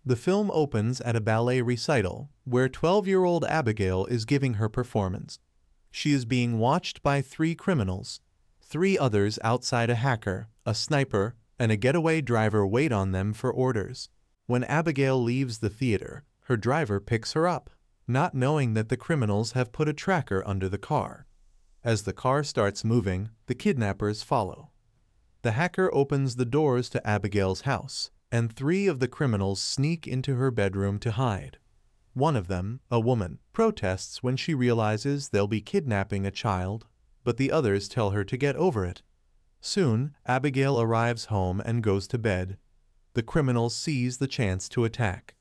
The film opens at a ballet recital, where 12-year-old Abigail is giving her performance. She is being watched by 3 criminals. 3 others outside, a hacker, a sniper, and a getaway driver, wait on them for orders. When Abigail leaves the theater, her driver picks her up, not knowing that the criminals have put a tracker under the car. As the car starts moving, the kidnappers follow. The hacker opens the doors to Abigail's house, and 3 of the criminals sneak into her bedroom to hide. One of them, a woman, protests when she realizes they'll be kidnapping a child, but the others tell her to get over it. Soon, Abigail arrives home and goes to bed. The criminals seize the chance to attack.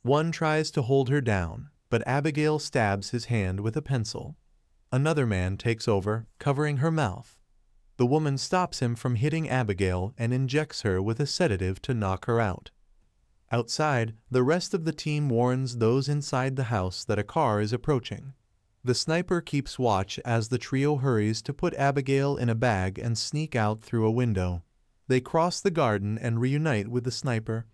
One tries to hold her down, but Abigail stabs his hand with a pencil. Another man takes over, covering her mouth. The woman stops him from hitting Abigail and injects her with a sedative to knock her out. Outside, the rest of the team warns those inside the house that a car is approaching. The sniper keeps watch as the trio hurries to put Abigail in a bag and sneak out through a window. They cross the garden and reunite with the sniper.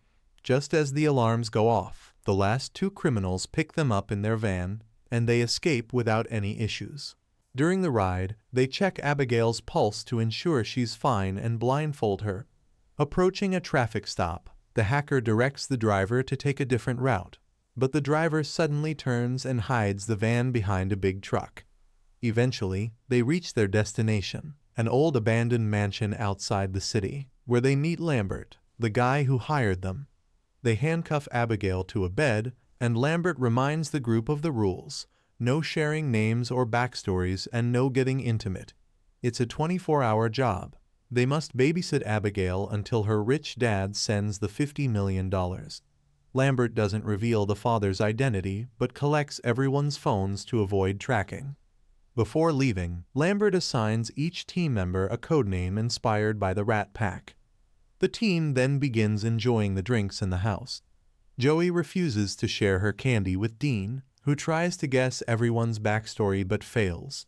Just as the alarms go off, the last 2 criminals pick them up in their van, and they escape without any issues. During the ride, they check Abigail's pulse to ensure she's fine and blindfold her. Approaching a traffic stop, the hacker directs the driver to take a different route, but the driver suddenly turns and hides the van behind a big truck. Eventually, they reach their destination, an old abandoned mansion outside the city, where they meet Lambert, the guy who hired them. They handcuff Abigail to a bed, and Lambert reminds the group of the rules: no sharing names or backstories and no getting intimate. It's a 24-hour job. They must babysit Abigail until her rich dad sends the $50 million. Lambert doesn't reveal the father's identity but collects everyone's phones to avoid tracking. Before leaving, Lambert assigns each team member a codename inspired by the Rat Pack. The team then begins enjoying the drinks in the house. Joey refuses to share her candy with Dean, who tries to guess everyone's backstory but fails.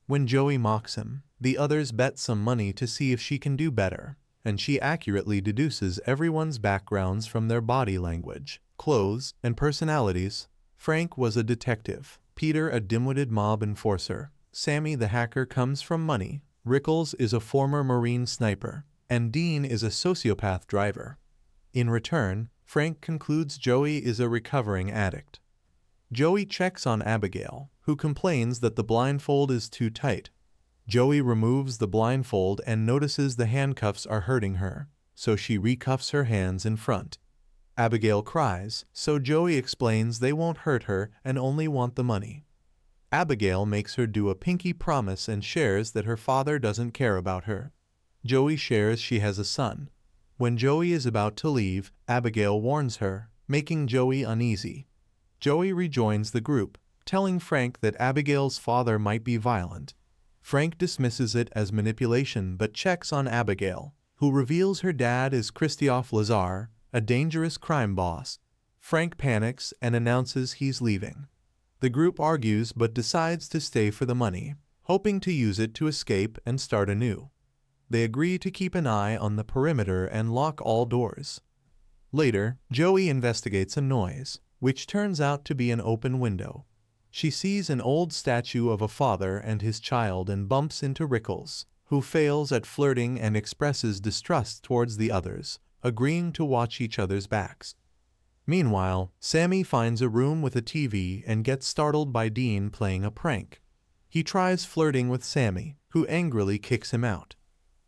When Joey mocks him, the others bet some money to see if she can do better, and she accurately deduces everyone's backgrounds from their body language, clothes, and personalities. Frank was a detective, Peter a dim-witted mob enforcer, Sammy the hacker comes from money, Rickles is a former Marine sniper, and Dean is a sociopath driver. In return, Frank concludes Joey is a recovering addict. Joey checks on Abigail, who complains that the blindfold is too tight. Joey removes the blindfold and notices the handcuffs are hurting her, so she recuffs her hands in front. Abigail cries, so Joey explains they won't hurt her and only want the money. Abigail makes her do a pinky promise and shares that her father doesn't care about her. Joey shares she has a son. When Joey is about to leave, Abigail warns her, making Joey uneasy. Joey rejoins the group, telling Frank that Abigail's father might be violent. Frank dismisses it as manipulation but checks on Abigail, who reveals her dad is Christophe Lazar, a dangerous crime boss. Frank panics and announces he's leaving. The group argues but decides to stay for the money, hoping to use it to escape and start anew. They agree to keep an eye on the perimeter and lock all doors. Later, Joey investigates a noise, which turns out to be an open window. She sees an old statue of a father and his child and bumps into Rickles, who fails at flirting and expresses distrust towards the others, agreeing to watch each other's backs. Meanwhile, Sammy finds a room with a TV and gets startled by Dean playing a prank. He tries flirting with Sammy, who angrily kicks him out.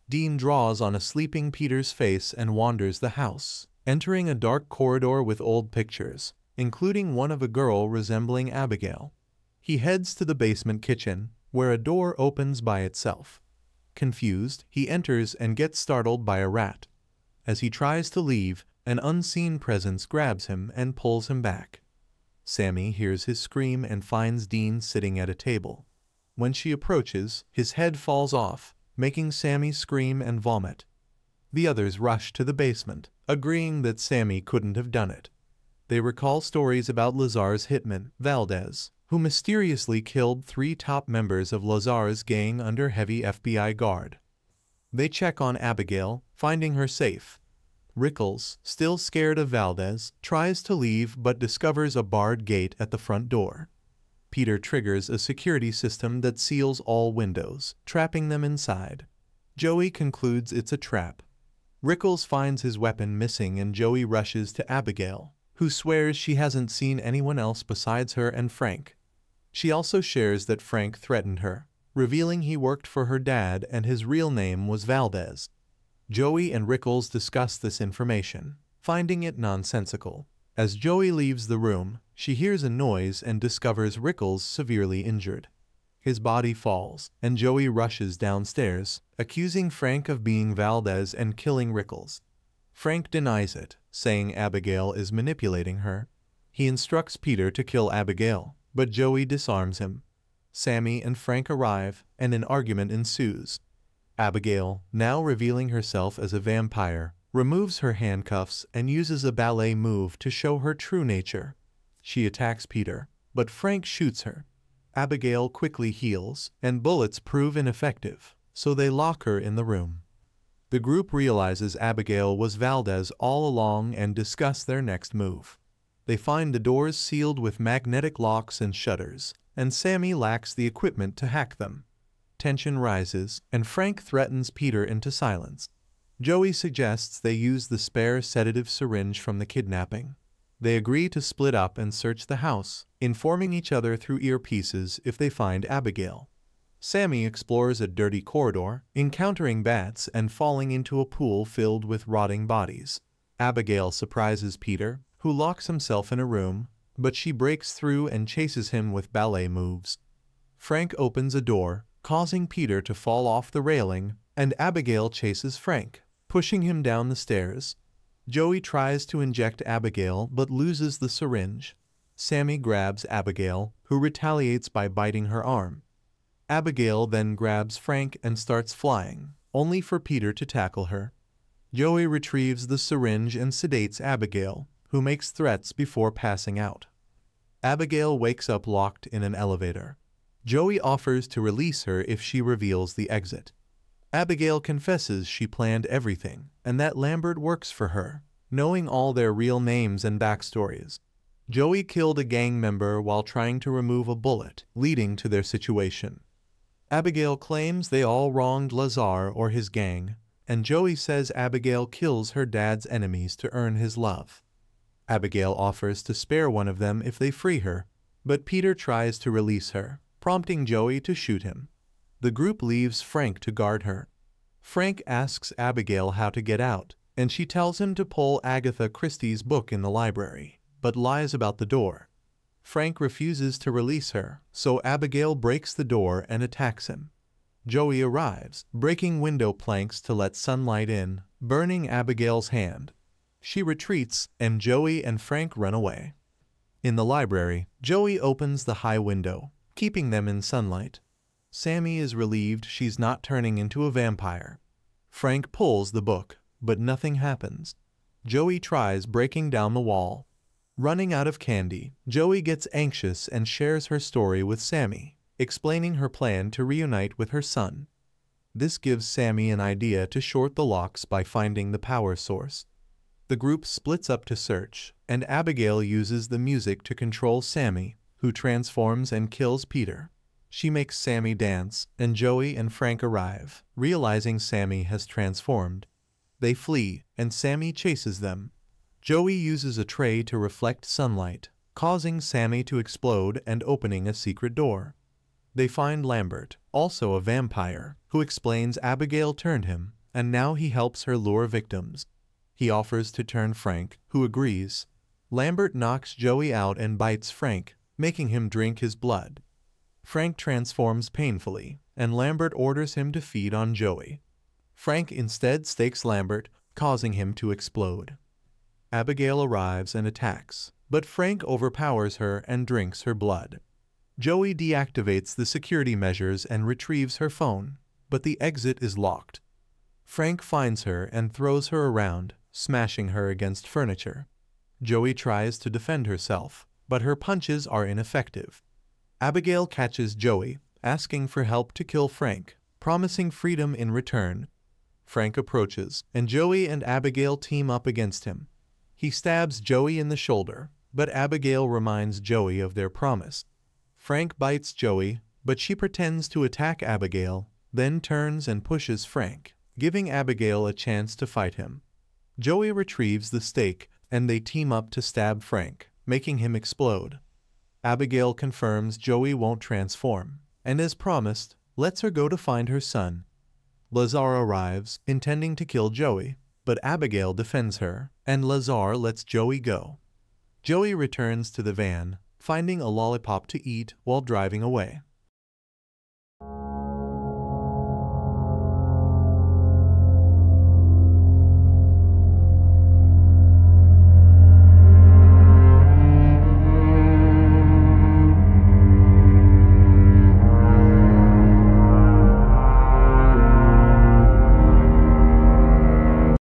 Dean draws on a sleeping Peter's face and wanders the house, entering a dark corridor with old pictures, including one of a girl resembling Abigail. He heads to the basement kitchen, where a door opens by itself. Confused, he enters and gets startled by a rat. As he tries to leave, an unseen presence grabs him and pulls him back. Sammy hears his scream and finds Dean sitting at a table. When she approaches, his head falls off, making Sammy scream and vomit. The others rush to the basement, agreeing that Sammy couldn't have done it. They recall stories about Lazar's hitman, Valdez, who mysteriously killed 3 top members of Lazar's gang under heavy FBI guard. They check on Abigail, finding her safe. Rickles, still scared of Valdez, tries to leave but discovers a barred gate at the front door. Peter triggers a security system that seals all windows, trapping them inside. Joey concludes it's a trap. Rickles finds his weapon missing and Joey rushes to Abigail, who swears she hasn't seen anyone else besides her and Frank. She also shares that Frank threatened her, revealing he worked for her dad and his real name was Valdez. Joey and Rickles discuss this information, finding it nonsensical. As Joey leaves the room, she hears a noise and discovers Rickles severely injured. His body falls, and Joey rushes downstairs, accusing Frank of being Valdez and killing Rickles. Frank denies it, saying Abigail is manipulating her. He instructs Peter to kill Abigail, but Joey disarms him. Sammy and Frank arrive, and an argument ensues. Abigail, now revealing herself as a vampire, removes her handcuffs and uses a ballet move to show her true nature. She attacks Peter, but Frank shoots her. Abigail quickly heals, and bullets prove ineffective, so they lock her in the room. The group realizes Abigail was Valdez all along and discuss their next move. They find the doors sealed with magnetic locks and shutters, and Sammy lacks the equipment to hack them. Tension rises, and Frank threatens Peter into silence. Joey suggests they use the spare sedative syringe from the kidnapping. They agree to split up and search the house, informing each other through earpieces if they find Abigail. Sammy explores a dirty corridor, encountering bats and falling into a pool filled with rotting bodies. Abigail surprises Peter, who locks himself in a room, but she breaks through and chases him with ballet moves. Frank opens a door, causing Peter to fall off the railing, and Abigail chases Frank, pushing him down the stairs. Joey tries to inject Abigail but loses the syringe. Sammy grabs Abigail, who retaliates by biting her arm. Abigail then grabs Frank and starts flying, only for Peter to tackle her. Joey retrieves the syringe and sedates Abigail, who makes threats before passing out. Abigail wakes up locked in an elevator. Joey offers to release her if she reveals the exit. Abigail confesses she planned everything, and that Lambert works for her, knowing all their real names and backstories. Joey killed a gang member while trying to remove a bullet, leading to their situation. Abigail claims they all wronged Lazar or his gang, and Joey says Abigail kills her dad's enemies to earn his love. Abigail offers to spare one of them if they free her, but Peter tries to release her, prompting Joey to shoot him. The group leaves Frank to guard her. Frank asks Abigail how to get out, and she tells him to pull Agatha Christie's book in the library, but lies about the door. Frank refuses to release her, so Abigail breaks the door and attacks him. Joey arrives, breaking window planks to let sunlight in, burning Abigail's hand. She retreats, and Joey and Frank run away. In the library, Joey opens the high window, keeping them in sunlight. Sammy is relieved she's not turning into a vampire. Frank pulls the book, but nothing happens. Joey tries breaking down the wall. Running out of candy, Joey gets anxious and shares her story with Sammy, explaining her plan to reunite with her son. This gives Sammy an idea to short the locks by finding the power source. The group splits up to search, and Abigail uses the music to control Sammy, who transforms and kills Peter. She makes Sammy dance, and Joey and Frank arrive, realizing Sammy has transformed. They flee, and Sammy chases them. Joey uses a tray to reflect sunlight, causing Sammy to explode and opening a secret door. They find Lambert, also a vampire, who explains Abigail turned him, and now he helps her lure victims. He offers to turn Frank, who agrees. Lambert knocks Joey out and bites Frank, making him drink his blood. Frank transforms painfully, and Lambert orders him to feed on Joey. Frank instead stakes Lambert, causing him to explode. Abigail arrives and attacks, but Frank overpowers her and drinks her blood. Joey deactivates the security measures and retrieves her phone, but the exit is locked. Frank finds her and throws her around, smashing her against furniture. Joey tries to defend herself, but her punches are ineffective. Abigail catches Joey, asking for help to kill Frank, promising freedom in return. Frank approaches, and Joey and Abigail team up against him. He stabs Joey in the shoulder, but Abigail reminds Joey of their promise. Frank bites Joey, but she pretends to attack Abigail, then turns and pushes Frank, giving Abigail a chance to fight him. Joey retrieves the stake, and they team up to stab Frank, making him explode. Abigail confirms Joey won't transform, and as promised, lets her go to find her son. Lazar arrives, intending to kill Joey, but Abigail defends her, and Lazar lets Joey go. Joey returns to the van, finding a lollipop to eat while driving away.